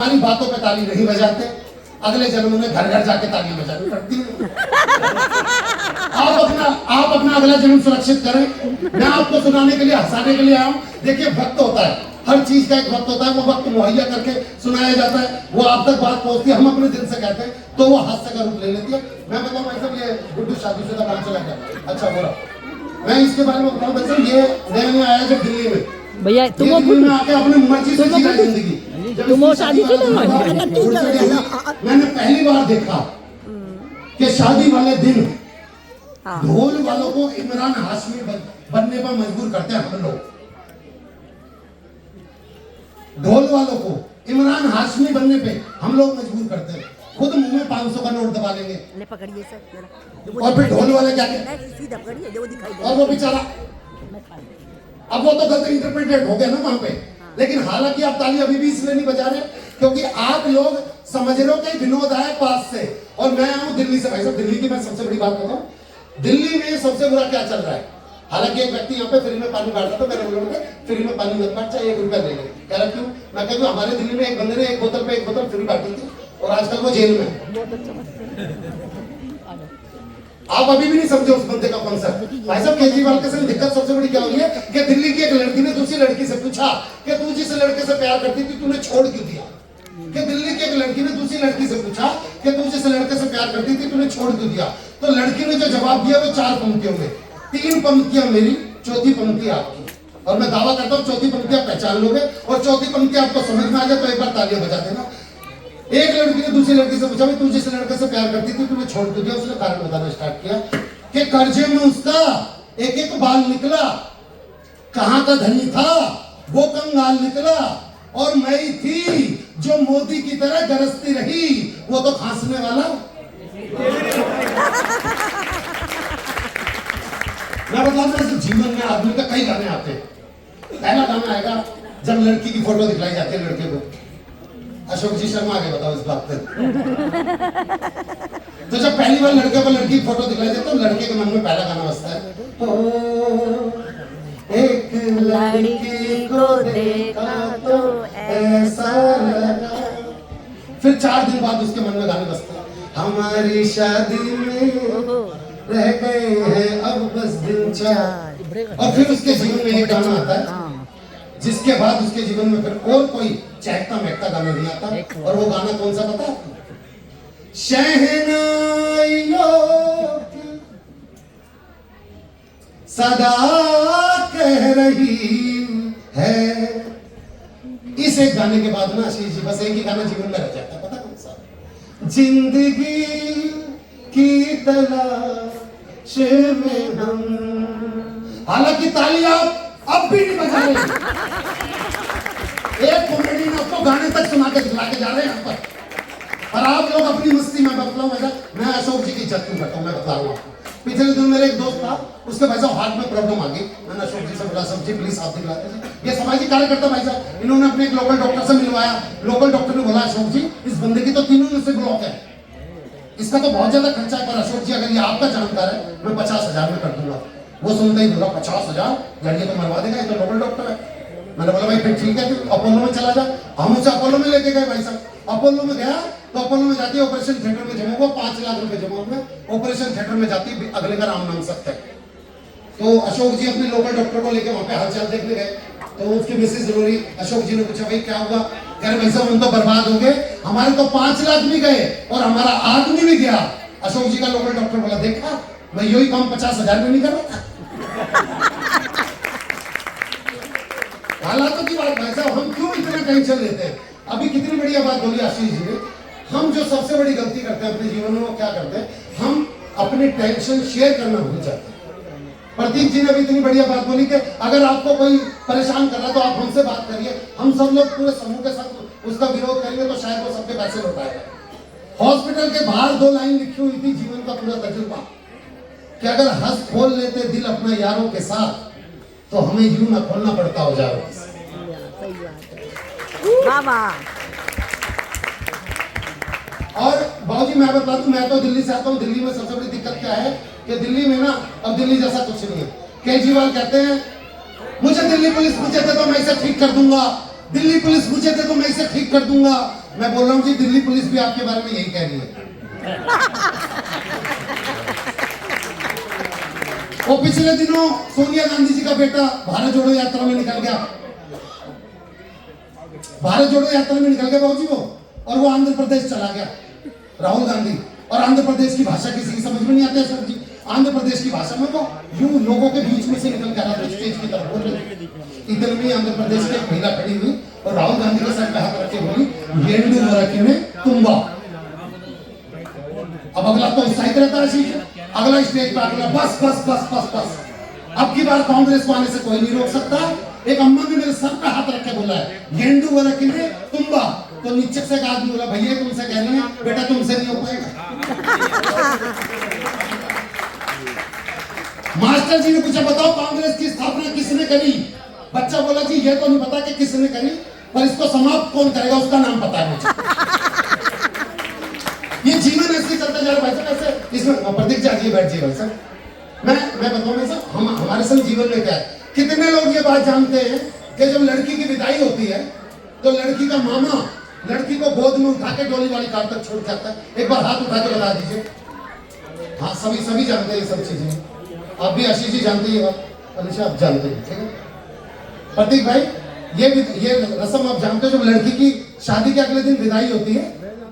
हमारी बातों पे ताली नहीं बजाते, अगले जन्म में घर घर जाके ताली बजानी पड़ती है। आप अपना अगला जन्म सुरक्षित करें। मैं आपको सुनाने के लिए, हंसाने के लिए आया हूँ। देखिए, वक्त होता है, हर चीज का एक वक्त होता है, वो वक्त मुहैया करके सुनाया जाता है, वो आप तक बात पहुंचती है, हम अपने दिल से कहते हैं तो वो हास्य का रूप ले लेती है। मैं बताऊँ भाई साहब, ये गुड्डू शादीशुदा कहाँ चला गया? अच्छा बोला, मैं इसके बारे में बताऊँ भाई साहब, ये नया आया जो दिल्ली में भैया तुम आके अपने मर्जी से जी रहा है जिंदगी। तुम शादी से मैंने पहली बार देखा कि शादी वाले दिन ढोल वालों को इमरान हाशमी बनने पर मजबूर करते हैं हम लोग। ढोल वालों को इमरान हाशमी बनने पे हम लोग मजबूर करते हैं। खुद मुंह में 500 का नोट दबा लेंगे पकड़िए सर, और फिर ढोल वाले क्या कहते, और वो बेचारा, अब वो तो गलत इंटरप्रेटेड हो गया ना वहां पे। लेकिन हालांकि आप ताली अभी भी इसलिए नहीं बजा रहे क्योंकि आप लोग समझ रहे हो कि विनोद आए पास से और मैं आऊं दिल्ली से। भाई साहब, दिल्ली की मैं सबसे बड़ी बात बताऊं, दिल्ली में सबसे बुरा क्या चल रहा है। हालांकि एक व्यक्ति यहाँ पे फ्री में पानी बांटता था, मैंने बोला फ्री में पानी मत बांट, चाहे 1 रुपया ले ले। कह रहा क्यों? मैं कहता हूँ हमारे दिल्ली में एक बंदे ने एक बोतल फ्री बांटी थी और आजकल वो जेल में। आप अभी भी नहीं समझे उस बंदे का कॉन्सेप्ट। भाई साहब, केजरीवाल के संग दिक्कत सबसे बड़ी क्या हो रही है कि दिल्ली की एक लड़की ने दूसरी लड़की से पूछा कि तू जिस लड़के से प्यार करती थी तूने छोड़ क्यों दिया। कि दिल्ली की एक लड़की ने दूसरी लड़की से पूछा कि तू जिस लड़के से प्यार करती थी तूने छोड़ क्यों दिया। तो लड़की ने जो जवाब दिया वो 4 पंक्तियों में, 3 पंक्तियां मेरी, चौथी पंक्ति आपकी। और मैं दावा करता हूँ चौथी पंक्ति आप पहचान लोगे और चौथी पंक्ति आपको समझ में आ जाए तो एक बार तालियां बजा देना। एक लड़की ने दूसरी लड़की से पूछा तू जिस लड़के से प्यार करती थी तूने छोड़ क्यों दिया। उसने कारण बताना स्टार्ट किया कि कर्जे में उसका एक एक बाल निकला, कहां का धनी था वो कंगाल निकला, और मैं ही थी जो मोदी की तरह गरजती रही, वो तो खांसने वाला। मैं बताता हूं, जीवन में आदमी का कई गाने आते हैं। पहला गाना आएगा जब लड़की की फोटो दिखलाई जाती है लड़के को। अशोक जी शर्मा आगे बताओ इस बात पे। तो जब पहली बार लड़के को लड़की की फोटो दिखलाई देती है तो लड़के के मन में पहला गाना बजता है, ओ एक लड़की को देखा तो ऐसा लगा। फिर 4 दिन बाद उसके मन में गाने बजते हैं, हमारी शादी में रह गए हैं अब बस दिन 4। और फिर उसके जीवन में एक गाना आता है जिसके बाद उसके जीवन में फिर और कोई चहकता महकता गाना नहीं आता। और वो गाना कौन सा पता? शहनाइयों की सदा कह रही है। इस एक गाने के बाद ना आशीष जी बस एक ही गाना जीवन में रह जाता है, पता कौन सा? जिंदगी की तलाश में हम। हालांकि तालियां अब भी नहीं बजा रहे। एक कॉमेडी ने आपको गाने तक सुना के दिला के जा रहे हैं यहाँ पर, और आप लोग अपनी मस्ती में बतलाऊं। मैं अशोक जी की इज्जत क्यों करता हूँ, मैं बता रहा हूँ आपको। पिछले दिन मेरे एक दोस्त था, उसके भाई साहब हार्ट में प्रॉब्लम आ गई। मैंने अशोक जी से बोला, अशोक जी प्लीज आप दिखलाते हैं। ये सामाजिक कार्यकर्ता भाई साहब, इन्होंने अपने एक लोकल डॉक्टर से मिलवाया। लोकल डॉक्टर ने बोला, अशोक जी इस बंदे की तो 3 में से ब्लॉक है, इसका तो बहुत ज्यादा खर्चा है, पर अशोक जी अगर ये आपका जानकार है मैं 50,000 में कर दूंगा। वो सुनते ही बोला 50,000 यार ये तो मरवा देगा, ये तो लोकल डॉक्टर है। मैंने बोला भाई फिर ठीक है, फिर अपोलो में चला जा। हम उसे अपोलो में लेके गए भाई साहब। अपोलो में गया तो अपोलो में जाती है ऑपरेशन थिएटर में जमा हुआ 5 लाख रुपए जमा हुए। ऑपरेशन थिएटर में जाती अगले का राम नाम सकता है। तो अशोक जी अपने लोकल डॉक्टर को लेके वहां पे हालचाल देखने गए। तो उसकी मिसेज जरूरी, अशोक जी ने पूछा भाई क्या हुआ? कह रहे भाई साहब हम तो बर्बाद हो गए, हमारे तो 5 लाख भी गए और हमारा आदमी भी गया। अशोक जी का लोकल डॉक्टर बोला, देखा मैं यही काम 50,000 में नहीं कर रहा था। हालातों की बात भाई साहब, हम क्यों इतना टेंशन लेते हैं? अभी कितनी बढ़िया बात बोली आशीष जी ने। हम जो सबसे बड़ी गलती करते हैं अपने जीवन में वो क्या करते हैं, हम अपने टेंशन शेयर करना भूल जाते हैं। प्रतीक जी ने भी इतनी बढ़िया बात बोली कि अगर आपको कोई परेशान कर रहा है तो आप हमसे बात करिए, हम सब लोग पूरे समूह के साथ उसका विरोध करेंगे तो शायद वो सबके पैसे लौटाएगा। हॉस्पिटल के बाहर 2 लाइन लिखी हुई थी, जीवन का पूरा तजुर्बा, कि अगर हंस खोल लेते दिल अपना यारों के साथ तो हमें यूं ना खोलना पड़ता हो जाओ। और बाबूजी मैं बता दूं, मैं तो दिल्ली से आता हूँ। दिल्ली में सबसे बड़ी दिक्कत क्या है कि दिल्ली में ना अब दिल्ली जैसा कुछ नहीं है। केजरीवाल कहते हैं मुझे दिल्ली पुलिस मुझे दे दो मैं इसे ठीक कर दूंगा, दिल्ली पुलिस मुझे दे दो मैं इसे ठीक कर दूंगा। मैं बोल रहा हूँ जी, दिल्ली पुलिस भी आपके बारे में यही कह रही है। वो पिछले दिनों सोनिया गांधी जी का बेटा भारत जोड़ो यात्रा में निकल गया, भारत जोड़ो यात्रा में निकल गया बाबूजी वो, और वो आंध्र प्रदेश चला गया, राहुल गांधी। और आंध्र प्रदेश की भाषा किसी की समझ में नहीं आती सर जी। आंध्र प्रदेश की भाषा में वो यूं लोगों के बीच में से निकल कर रहा था, स्टेज की तरफ बोल रहे। इधर में आंध्र प्रदेश की एक महिला खड़ी हुई और राहुल गांधी के सर पे हाथ रख के बोली, येंडू वरकी में तुम्बा। अब अगला तो उत्साहित रहता है, अगला स्टेज पर अगला बस बस बस बस बस, अब की बार कांग्रेस को आने से कोई नहीं रोक सकता। एक अम्मा ने मेरे सर पे हाथ रख के बोला है, येंडू वरकी में तुम्बा। तो नीचे से एक आदमी बोला, भैया तुमसे कह रहे हैं, बेटा तुमसे नहीं हो पाएगा। मास्टर जी ने पूछा, बताओ कांग्रेस की स्थापना किसने करी? बच्चा बोला, जी ये तो नहीं पता कि किसने करी, पर इसको समाप्त कौन करेगा उसका नाम पता है मुझे। ये जीवन ऐसे चलता जा रहा है भाई साहब, ऐसे इसमें प्रतीक जाइए, बैठ जाइए भाई साहब। मैं बताऊं भाई साहब, हमारे संग जीवन में क्या है, कितने लोग ये बात जानते हैं कि जब लड़की की विदाई होती है तो लड़की का मामा लड़की को गोद में उठा के डोली वाली कार तक छोड़ जाता है। एक बार हाथ उठा के बता दीजिए। हाँ, सभी जानते हैं ये सब चीजें। आप भी आशीष जी जानते हैं, अनिशा आप जानते हैं, ठीक है। प्रतीक भाई, ये रस्म आप जानते हो, जब लड़की की शादी के अगले दिन विदाई होती है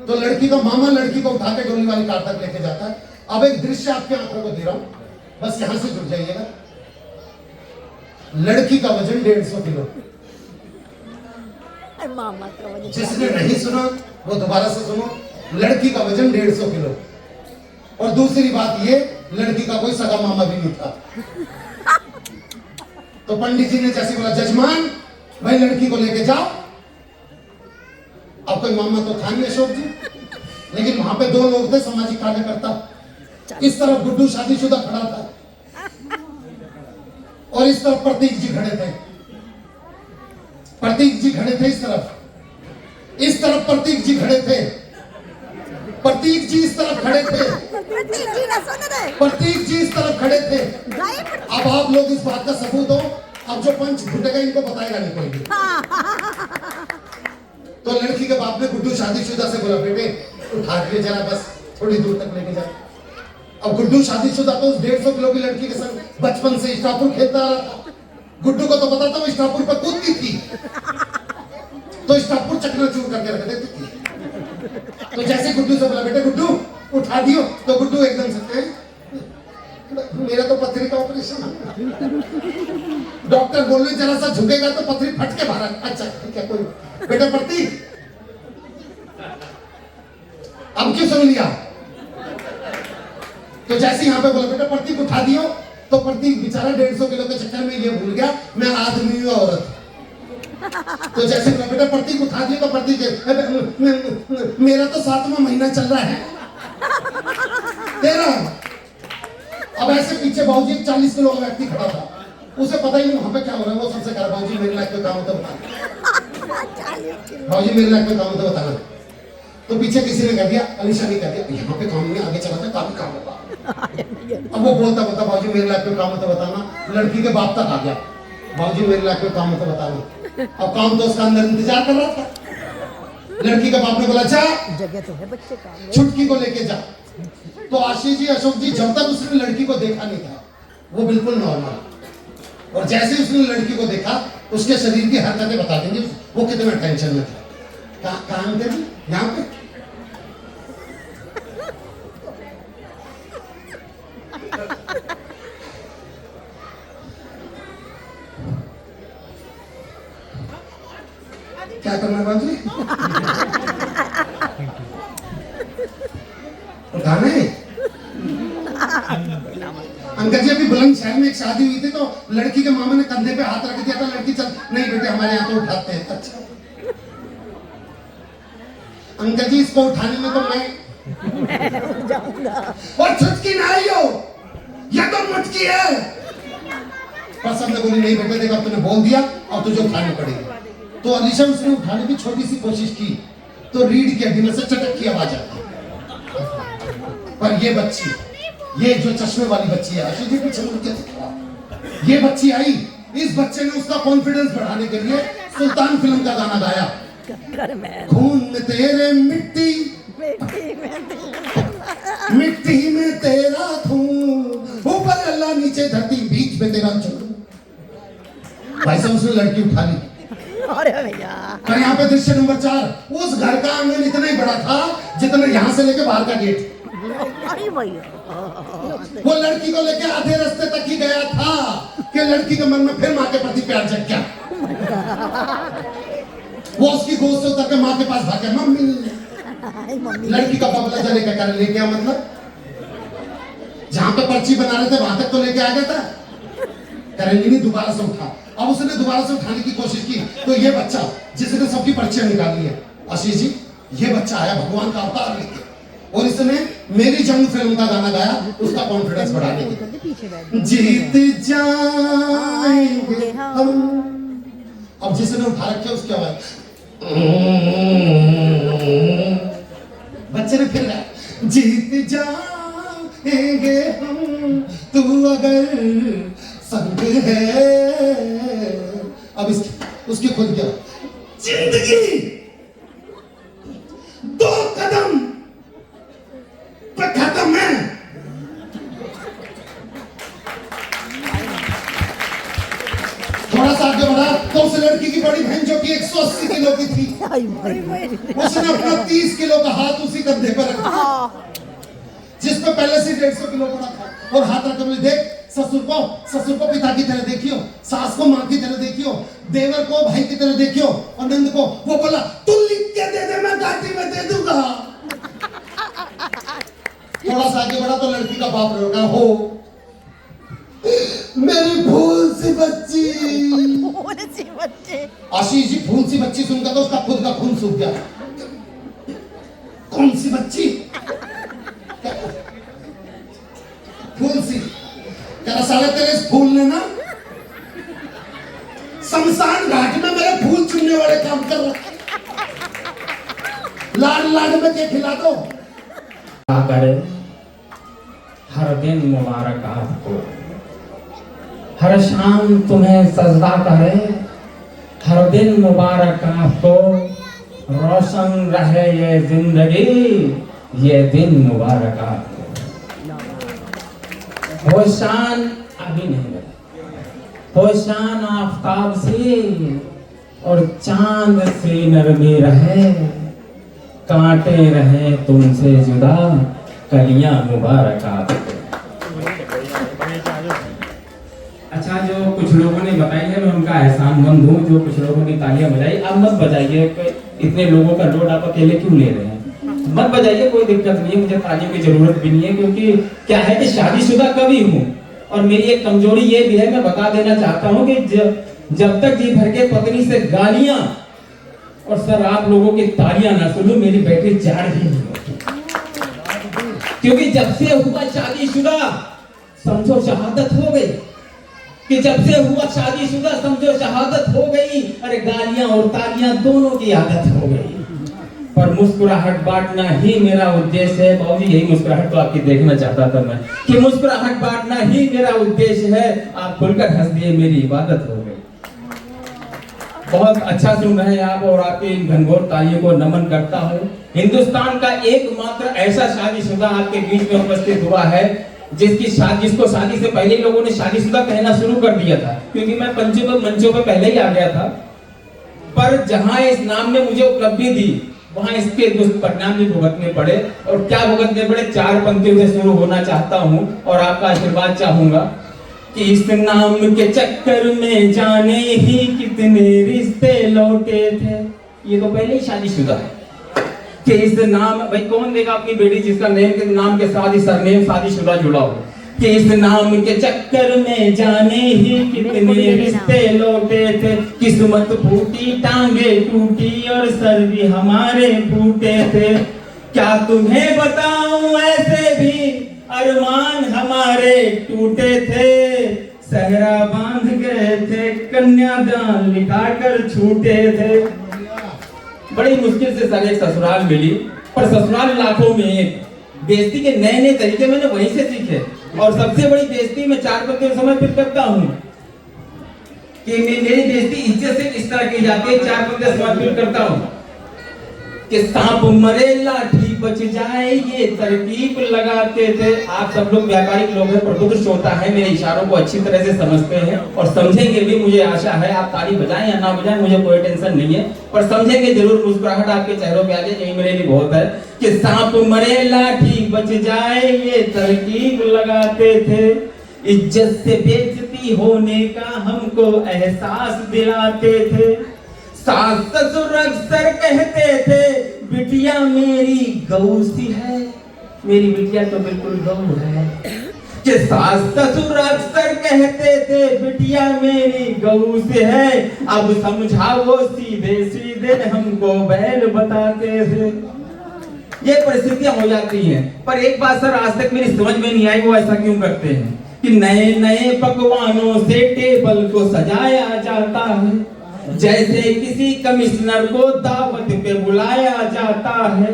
तो लड़की का मामा लड़की को उठा के डोली वाली कार तक लेके जाता है। अब एक दृश्य आपके आंखों को दे रहा हूं, बस यहां से जुड़ जाइएगा। लड़की का वजन 150 किलो। मामा का वजन, जिसने नहीं सुना वो दोबारा से सुनो। लड़की का वजन 150 किलो। और दूसरी बात ये, लड़की का कोई सगा मामा भी नहीं था। तो पंडित जी ने जैसे बोला, जजमान भाई लड़की को लेके जाओ। अब कोई मामा तो था नहीं अशोक जी, लेकिन वहां पे 2 लोग थे सामाजिक कार्यकर्ता। इस तरफ गुड्डू शादीशुदा खड़ा था और इस तरफ प्रतीक जी खड़े थे। प्रतीक जी खड़े थे इस तरफ, इस तरफ प्रतीक जी खड़े थे, प्रतीक जी इस तरफ खड़े थे, प्रतीक जी इस तरफ खड़े थे। अब आप लोग इस बात का सबूत हो, अब जो पंच घुटेगा इनको बताएगा नहीं कोई भी। तो लड़की के बाप ने गुड्डू शादीशुदा से बोला, बेटे उठा के जरा बस थोड़ी दूर तक लेके जा। अब गुड्डू शादीशुदा तो उस 150 किलो की लड़की के संग बचपन से स्टापुर खेलता आ रहा था। गुड्डू को तो पता था वो स्टापुर पर कूदती थी, तो स्टापुर चकनाचूर करके रख देती थी। तो जैसे गुड्डू से बोला, बेटे गुड्डू उठा दियो, तो गुड्डू एकदम से, मेरा तो पथरी का ऑपरेशन है, डॉक्टर बोल रहे जरा सा झुकेगा तो पथरी फट के बाहर। अच्छा ठीक है, कोई बेटा प्रतीक, अब क्यों सुन लिया? तो जैसे यहाँ पे बोला, बेटा प्रतीक उठा दियो, तो प्रतीक बेचारा 150 किलो के चक्कर में ये भूल गया मैं आदमी हूँ औरत। तो जैसे बोला, बेटा प्रतीक उठा दियो, तो प्रतीक, मेरा तो 7वां महीना चल रहा है, तेरा। अब ऐसे पीछे बाबूजी 40 किलो का व्यक्ति खड़ा था, उसे पता ही नहीं वहां पे क्या हो रहा है। वो सबसे कहा, बाबूजी मेरे लायक कोई काम होता बताना, बाबूजी मेरे लायक कोई काम होता बताना। तो पीछे किसी ने कह दिया, अलीशा ने कह दिया, यहाँ पे काम नहीं, आगे चला था काफी काम होता। अब वो बोलता बाबूजी मेरे लायक कोई काम होता बताना। लड़की के बाप तक आ गया, बाबूजी मेरे लायक कोई काम होता बताना। अब काम तो उसका अंदर इंतजार कर रहा था। लड़की के बाप ने बोला, जा जगह तो है बच्चे का, छुटकी को लेके जा। तो आशीष जी, अशोक जी, जब तक उसने लड़की को देखा नहीं था वो बिल्कुल नॉर्मल, और जैसे उसने लड़की को देखा उसके शरीर की हरकतें बता देंगे वो कितना टेंशन में था। कहाँ थे जी? यहाँ पे। क्या करना है बाबूजी? उठाना है। अंकल जी, अभी बुलंदशहर में एक शादी हुई थी तो लड़की के मामा ने कंधे पे हाथ रख दिया था। लड़की चल, नहीं बेटे हमारे यहाँ तो उठाते हैं। अच्छा अंकल जी, इसको उठाने में तो मैं जाऊंगा। और छुटकी ना आई हो, यह तो मुटकी है। पर सबने बोली, नहीं बेटे देखा तूने बोल दिया, अब तुझे उठानी पड़ेगी। तो अलीशा उसने उठाने की छोटी सी कोशिश की तो रीढ़ की हड्डी में से चटक की आवाज आई। पर ये बच्ची, ये जो चश्मे वाली बच्ची है, आशीष जी पीछे मुड़ के देखा, ये बच्ची आई। इस बच्चे ने उसका कॉन्फिडेंस बढ़ाने के लिए सुल्तान फिल्म का गाना गाया, घर में खून में तेरे मिट्टी बेटी में मिट्टी में तेरा खून, ऊपर अल्लाह नीचे धरती, बीच में तेरा चून। भाई साहब उसने लड़की उठा ली। अरे भैया और यहाँ पे दृश्य नंबर 4, उस घर का आंगन इतना ही बड़ा था जितना यहाँ से लेके बाहर का गेट। अरे भैया वो लड़की को लेके आधे रास्ते तक ही गया था कि लड़की के मन में फिर माँ के प्रति प्यार जग गया। वो उसकी गोद से उतर के माँ के पास भागे, मम्मी। लड़की का बबला जले का कर लेके आ, मतलब जहां पे पर्ची बना रहे थे वहां तक तो लेके आ गया था। करेंगे नहीं, दोबारा से उठा। अब उसने दोबारा से उठाने की कोशिश की तो ये बच्चा जिसने सबकी पर्चियां निकाली है, आशीष जी, ये बच्चा आया भगवान का अवतार लेके और इसने मेरी जंग फिल्म का गाना गाया, उसका कॉन्फिडेंस बढ़ाने के। जीत जाएंगे हम। अब जिसने उठा रखे उसकी आवाज, बच्चे ने फिर गाया, जीत जाएंगे हम तू अगर संग है। अब उसकी खुद क्या, जिंदगी 2 कदम पे खत्म है। थोड़ा सा आगे बढ़ा तो उस लड़की की बड़ी बहन जो कि 180 किलो की थी, उसने अपना 30 किलो का हाथ उसी कंधे पर रखा जिसपे पहले से 150 किलो पड़ा था और हाथ रखे हुए, देख ससुर को पिता की तरह देखियो, सास को माँ की तरह देखियो, देवर को भाई की तरह देखियो और नंद को। वो बोला तू लिख के दे दे, मैं गाड़ी में दे दूंगा। थोड़ा सा आगे बढ़ा तो लड़की का बाप रोका, हो मेरी फूल सी बच्ची। आशीष जी, फूल सी बच्ची सुनकर तो उसका खुद का खून सूख गया। कौन सी बच्ची? फूल सी। क्या साला तेरे इस फूल ने ना शमशान घाट में मेरे फूल चुनने वाले काम कर रखे। लाड में के खिला दो। करे हर दिन मुबारक आपको, हर शाम तुम्हें सजदा करे, हर दिन मुबारक आपको, रोशन रहे ये जिंदगी, ये दिन मुबारक आपको। होशान अभी नहीं बने, होशान आफताब से और चांद से नरमी रहे, कांटे रहे तुमसे जुदा, कलियां मुबारक आपको। अच्छा, जो कुछ लोगों ने बताई है मैं उनका एहसानमंद हूँ। जो कुछ लोगों ने तालियां बजाई, अब मत बजाइए, इतने लोगों का लोड आप अकेले क्यों ले रहे हैं? मत बजाइए, कोई दिक्कत नहीं है, मुझे तालियों की जरूरत भी नहीं है, क्योंकि क्या है कि शादीशुदा कवि हूँ और मेरी एक कमजोरी ये भी है, मैं बता देना चाहता हूँ कि जब तक जी भर के पत्नी से गालियां और सर आप लोगों की तालियां ना सुनूं, मेरी बैटरी चार्ज ही नहीं होती। क्योंकि जब से हुआ शादीशुदा समझो शहादत हो गई, कि जब से हुआ शादीशुदा समझो शहादत हो गई। अरे गालियां और तालियां दोनों की आदत हो गई। पर मुस्कुराहट बांटना ही मेरा उद्देश्य है। बाबूजी, यही मुस्कुराहट तो आपकी देखना चाहता था मैं, कि मुस्कुराहट बांटना ही मेरा उद्देश्य है। आप खुलकर हंस दिए, मेरी इबादत हो गई। बहुत अच्छा सुन रहे हैं आप और आपके इन घनघोर तालियों को नमन करता हूँ। हिंदुस्तान का एकमात्र ऐसा शादीशुदा आपके बीच में उपस्थित हुआ है जिसको शादी से पहले लोगों ने शादीशुदा कहना शुरू कर दिया था, क्योंकि मैं मंचों पे पहले ही आ गया था। पर जहां इस नाम ने मुझे उपलब्धि दी वहां इसके दुष्परिणाम भी भुगतने पड़े। और क्या भुगतने पड़े? 4 पंक्तियों से शुरू होना चाहता हूं और आपका आशीर्वाद चाहूंगा कि इस नाम के चक्कर में जाने ही कितने रिश्ते लौटे थे। ये तो पहले ही शादीशुदा है कि इस नाम, भाई कौन देगा अपनी बेटी जिसका नाम के साथ ही सरनेम शादीशुदा जुड़ा हो, कि इस नाम के चक्कर में जाने ही कितने रिश्ते लौटे थे। किस्मत फूटी, टांगे टूटी और सर भी हमारे फूटे थे। क्या तुम्हें बताऊं, ऐसे भी अरमान हमारे टूटे थे। सहरा बांध गए थे, कन्यादान लिखाकर छूटे थे। बड़ी मुश्किल से सर एक ससुराल मिली, पर ससुराल लाखों में एक। बेइज्जती के नए नए तरीके मैंने वहीं से सीखे। और सबसे बड़ी बेइज्जती मैं 4 पंक्तियों में समर्पित करता हूँ कि मेरी बेइज्जती इज्जत से इस तरह की जाती है। 4 पंक्तियां समर्पित करता हूँ कि सांप मरे लाठी बच जाए ये तरकीब लगाते थे। आप सब लोग व्यापारिक लोग हैं, प्रबुद्ध श्रोता है, मेरे इशारों को अच्छी तरह से समझते हैं और समझेंगे भी, मुझे आशा है। आप ताली बजाएं या ना बजाएं मुझे कोई टेंशन नहीं है, पर समझेंगे जरूर। मुस्कुराहट आपके चेहरों पे आ जाए, यही मेरे लिए बहुत है। कि सांप मरे लाठी बच जाए ये तरकीब लगाते थे, इज्जत से बेइज्जती होने का हमको एहसास दिलाते थे। सास ससुर अक्सर कहते थे बिटिया मेरी गऊ सी है, मेरी बिटिया तो बिल्कुल गऊ है। कि सास ससुर अक्सर कहते थे बिटिया मेरी गऊ से है, अब समझाओ सीधे सीधे हमको बैल बताते थे। ये परिस्थितियां हो जाती हैं, पर एक बात सर आज तक मेरी समझ में नहीं आई, वो ऐसा क्यों करते हैं कि नए नए पकवानों से टेबल को सजाया जाता है, जैसे किसी कमिश्नर को दावत पे बुलाया जाता है।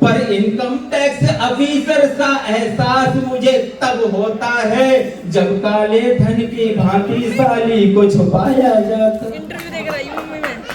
पर इनकम टैक्स ऑफिसर सा एहसास मुझे तब होता है जब काले धन की भांति साली को छुपाया जाता है।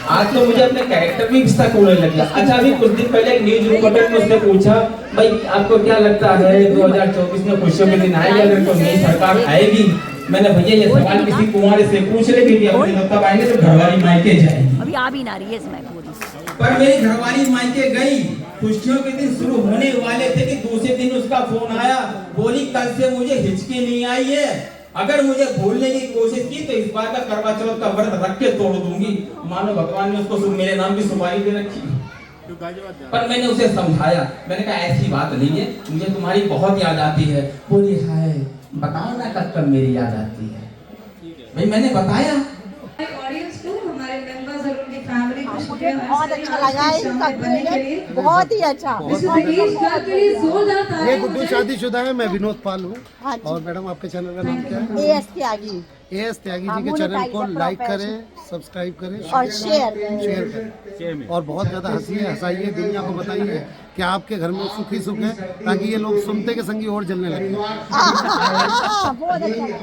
आज तो मुझे अपने कैरेक्टर भी शक होने लग गया। अच्छा, अभी कुछ दिन पहले एक न्यूज रिपोर्टर ने उसने पूछा, भाई आपको क्या लगता है 2024 में खुशियों के दिन आएगा अगर कोई नई सरकार आएगी? मैंने भैया ये सवाल किसी कुमार से पूछ ले कि अपने तब आएंगे तो घरवाली मायके जाएंगे। अभी आ भी ना रही है इसमें पूरी। पर मेरी घरवाली मायके गई, खुशियों के दिन शुरू होने वाले थे कि दूसरे दिन उसका फोन आया, बोली कल से मुझे हिचकी नहीं आई है, अगर मुझे भूलने की कोशिश की तो इस बार का करवा चौथ का व्रत रख के तोड़ दूंगी। मानो भगवान ने उसको मेरे नाम की सुपारी दे रखी। पर मैंने उसे समझाया, मैंने कहा ऐसी बात नहीं है, मुझे तुम्हारी बहुत याद आती है। बोली हाय बताओ ना कब कब मेरी याद आती है। भाई मैंने बताया। ऑडियंस को, हमारे मेंबर्स और उनकी फैमिली को शुक्रिया। बहुत अच्छा लगा इनका, बहुत ही अच्छा। ये गुड्डू शादीशुदा है, मैं विनोद पाल हूँ। और मैडम आपके चैनल का नाम क्या है? AS त्यागी। AS त्यागी जी के चैनल को लाइक करें, सब्सक्राइब करें और शेयर करें और बहुत ज्यादा हंसिए, हंसाइए, दुनिया को बताइए कि आपके घर में सुख ही सुख है, ताकि ये लोग सुनते के संगी और जलने लगे। बहुत अच्छा।